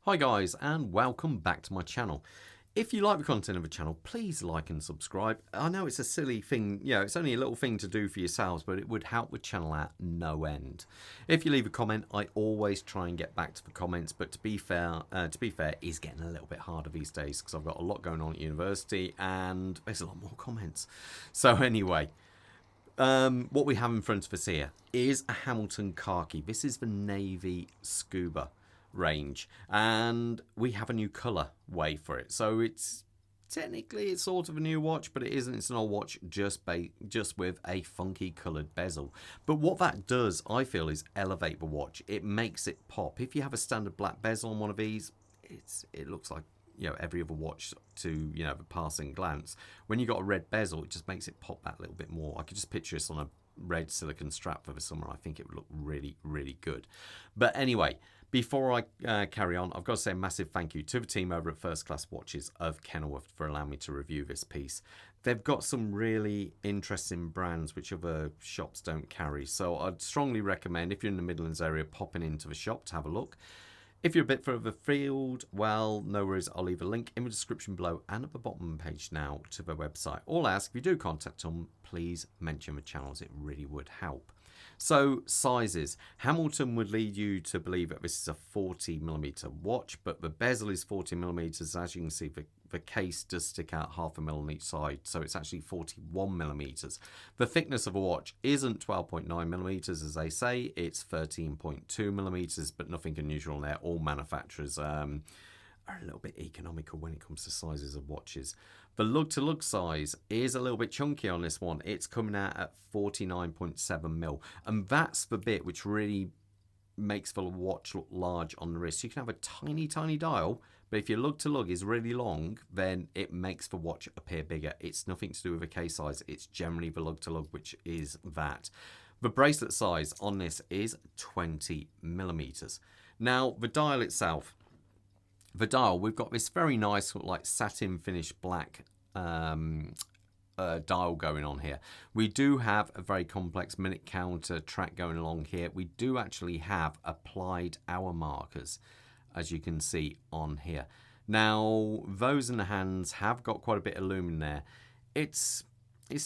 Hi guys, and welcome back to my channel. If you like the content of the channel, please like and subscribe. I know it's a silly thing, it's only a little thing to do for yourselves, but it would help the channel out no end. If you leave a comment, I always try and get back to the comments, but to be fair, it's getting a little bit harder these days because I've got a lot going on at university and there's a lot more comments. So anyway, what we have in front of us here is a Hamilton Khaki. This is the Navy Scuba range, and we have a new color way for it, so it's technically it's sort of a new watch, but it isn't. It's an old watch just with a funky colored bezel. But what that does, I feel, is elevate the watch. It makes it pop. If you have a standard black bezel on one of these, it looks like every other watch to the passing glance. When you got a red bezel, it just makes it pop that little bit more. I could just picture this on a red silicone strap for the summer. I think it would look really, really good. But anyway, before I carry on, I've got to say a massive thank you to the team over at First Class Watches of Kenilworth for allowing me to review this piece. They've got some really interesting brands which other shops don't carry, so I'd strongly recommend, if you're in the Midlands area, popping into the shop to have a look. If you're a bit further afield, well, no worries, I'll leave a link in the description below and at the bottom page now to the website. All I ask, if you do contact them, please mention the channels, it really would help. So, sizes. Hamilton would lead you to believe that this is a 40mm watch, but the bezel is 40mm. As you can see, the case does stick out 0.5mm on each side, so it's actually 41mm. The thickness of a watch isn't 12.9mm, as they say, it's 13.2mm, but nothing unusual there. All manufacturers are a little bit economical when it comes to sizes of watches. The lug-to-lug size is a little bit chunky on this one. It's coming out at 49.7mm, and that's the bit which really makes the watch look large on the wrist. You can have a tiny, tiny dial, but if your lug-to-lug is really long, then it makes the watch appear bigger. It's nothing to do with the case size. It's generally the lug-to-lug which is that. The bracelet size on this is 20mm. Now, the dial itself. The dial, we've got this very nice sort of like satin finished black dial going on here. We do have a very complex minute counter track going along here. We do actually have applied hour markers, as you can see on here. Now, those in the hands have got quite a bit of lumen there. It's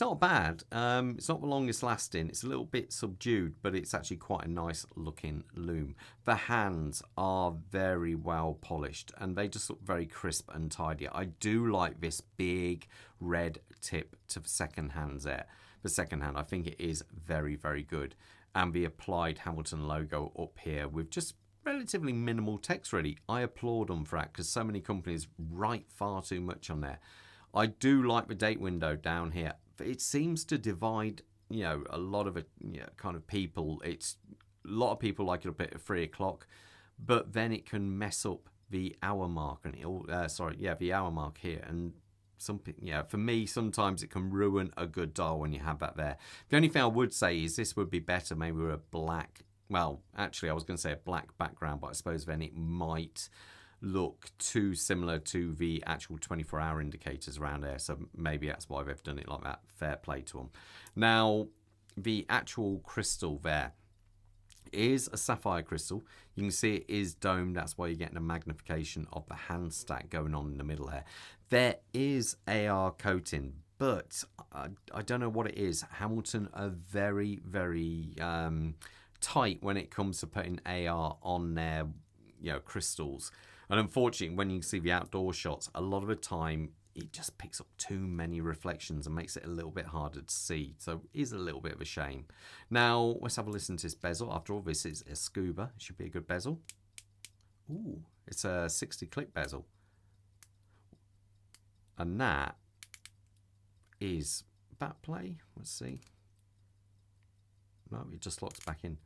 not bad. It's not the longest lasting. It's a little bit subdued, but it's actually quite a nice looking loom. The hands are very well polished and they just look very crisp and tidy. I do like this big red tip to the second hands there. The second hand, I think it is very, very good. And the applied Hamilton logo up here with just relatively minimal text really. I applaud them for that because so many companies write far too much on there. I do like the date window down here. It seems to divide, a lot of kind of people. It's a lot of people like it up at 3 o'clock, but then it can mess up the hour mark and the hour mark here. And for me, sometimes it can ruin a good dial when you have that there. The only thing I would say is this would be better maybe with a black. Well, actually, I was going to say a black background, but I suppose then it might look too similar to the actual 24-hour indicators around there, so maybe that's why they've done it like that. Fair play to them. Now, the actual crystal there is a sapphire crystal. You can see it is domed. That's why you're getting a magnification of the hand stack going on in the middle there. There is AR coating, but I don't know what it is. Hamilton are very, very tight when it comes to putting AR on their crystals. And unfortunately, when you see the outdoor shots, a lot of the time it just picks up too many reflections and makes it a little bit harder to see. So it is a little bit of a shame. Now, let's have a listen to this bezel. After all, this is a scuba. It should be a good bezel. Ooh, it's a 60-click bezel. And that is back play. Let's see. No, it just locks back in.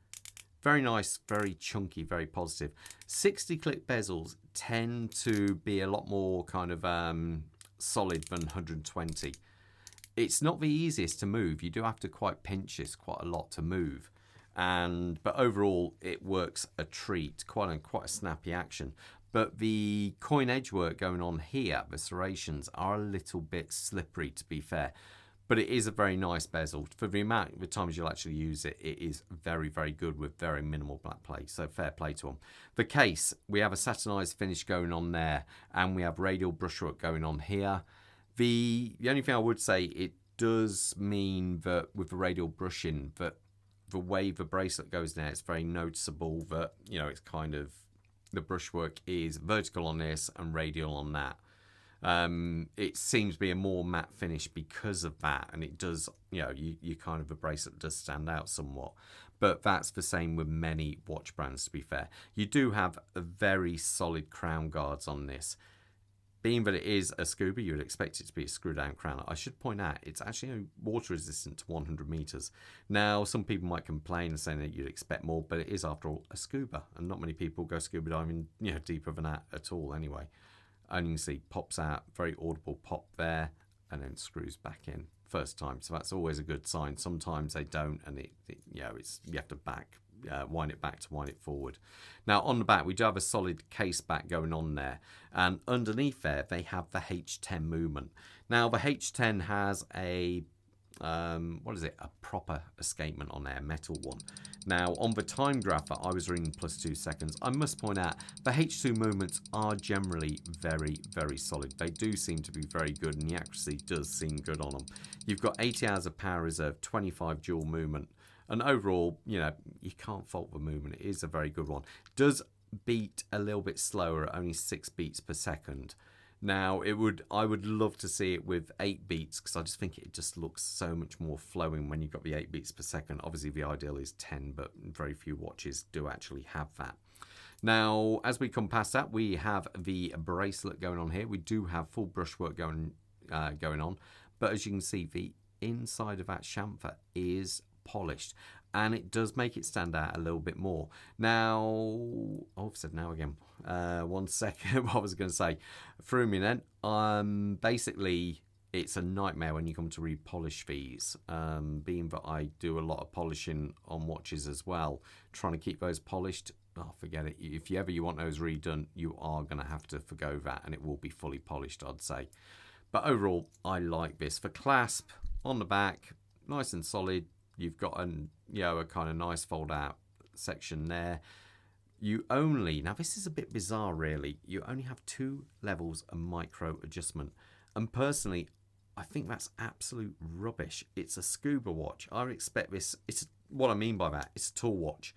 Very nice, very chunky, very positive. 60-click bezels tend to be a lot more kind of solid than 120. It's not the easiest to move. You do have to quite pinch this quite a lot to move. But overall, it works a treat, quite a snappy action. But the coin edge work going on here, the serrations, are a little bit slippery, to be fair. But it is a very nice bezel. For the amount of times you'll actually use it, it is very, very good with very minimal black play. So fair play to them. The case, we have a satinized finish going on there, and we have radial brushwork going on here. The only thing I would say, it does mean that with the radial brushing, that the way the bracelet goes there, it's very noticeable that, you know, it's kind of, the brushwork is vertical on this and radial on that. It seems to be a more matte finish because of that, and it does, you know, you kind of, the bracelet does stand out somewhat. But that's the same with many watch brands, to be fair. You do have a very solid crown guards on this. Being that it is a scuba, you would expect it to be a screw down crown. I should point out, it's actually water resistant to 100 meters. Now, some people might complain and say that you'd expect more, but it is, after all, a scuba, and not many people go scuba diving, you know, deeper than that at all anyway. And you can see pops out, very audible pop there, and then screws back in first time. So that's always a good sign. Sometimes they don't, and you know, you have to wind it back to wind it forward. Now on the back, we do have a solid case back going on there, and underneath there they have the H10 movement. Now the H10 has a what is it, a proper escapement on there, metal one. Now on the time graph that I was reading +2 seconds, I must point out the H2 movements are generally very, very solid. They do seem to be very good, and the accuracy does seem good on them. You've got 80 hours of power reserve, 25 dual movement, and overall, you know, you can't fault the movement. It is a very good one. Does beat a little bit slower at only 6 beats per second. Now, I would love to see it with 8 beats, because I just think it just looks so much more flowing when you've got the 8 beats per second. Obviously, the ideal is 10, but very few watches do actually have that. Now, as we come past that, we have the bracelet going on here. We do have full brushwork going on, but as you can see, the inside of that chamfer is polished, and it does make it stand out a little bit more. Now, oh, I've said now again. 1 second, what I was going to say threw me then. Basically, it's a nightmare when you come to repolish these. Being that I do a lot of polishing on watches as well, trying to keep those polished, oh, forget it. If you want those redone, you are going to have to forgo that, and it will be fully polished, I'd say. But overall, I like this. For clasp on the back, nice and solid. You've got a kind of nice fold out section there. Now this is a bit bizarre really, you only have 2 levels of micro adjustment, and personally I think that's absolute rubbish. It's a scuba watch. I would expect this, what I mean by that, it's a tool watch,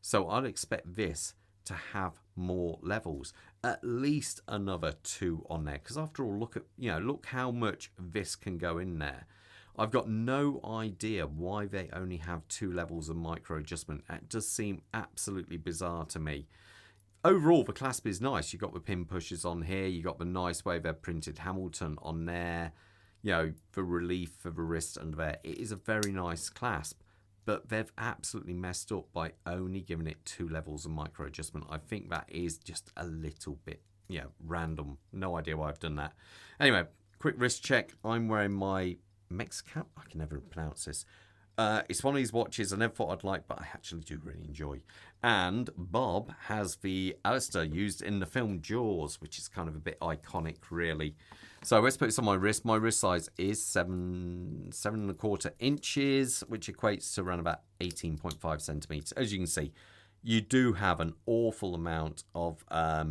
so I'd expect this to have more levels, at least another 2 on there, because after all, look how much this can go in there. I've got no idea why they only have 2 levels of micro adjustment. It does seem absolutely bizarre to me. Overall, the clasp is nice. You've got the pin pushers on here. You've got the nice way they've printed Hamilton on there. You know, for relief for the wrist under there. It is a very nice clasp, but they've absolutely messed up by only giving it 2 levels of micro adjustment. I think that is just a little bit, random. No idea why I've done that. Anyway, quick wrist check. I'm wearing my Mexicap, I can never pronounce this. It's one of these watches I never thought I'd like, but I actually do really enjoy. And Bob has the Alistair used in the film Jaws, which is kind of a bit iconic, really. So let's put this on my wrist. My wrist size is 7.25 inches, which equates to around about 18.5 centimeters. As you can see, you do have an awful amount of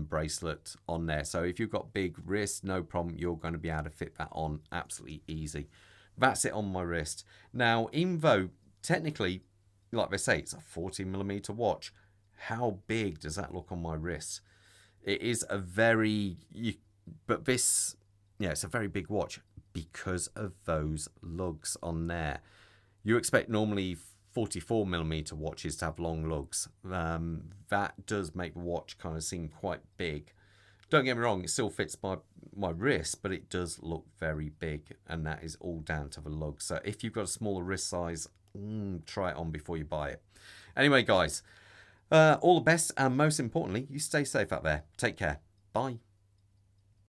bracelet on there. So if you've got big wrists, no problem. You're going to be able to fit that on absolutely easy. That's it on my wrist. Now, even though technically, like they say, it's a 40mm watch, how big does that look on my wrist? It is a very, but this, it's a very big watch because of those lugs on there. You expect normally 44mm watches to have long lugs. That does make the watch kind of seem quite big. Don't get me wrong, it still fits my wrist, but it does look very big, and that is all down to the lug. So if you've got a smaller wrist size, try it on before you buy it. Anyway, guys, all the best, and most importantly, you stay safe out there. Take care. Bye.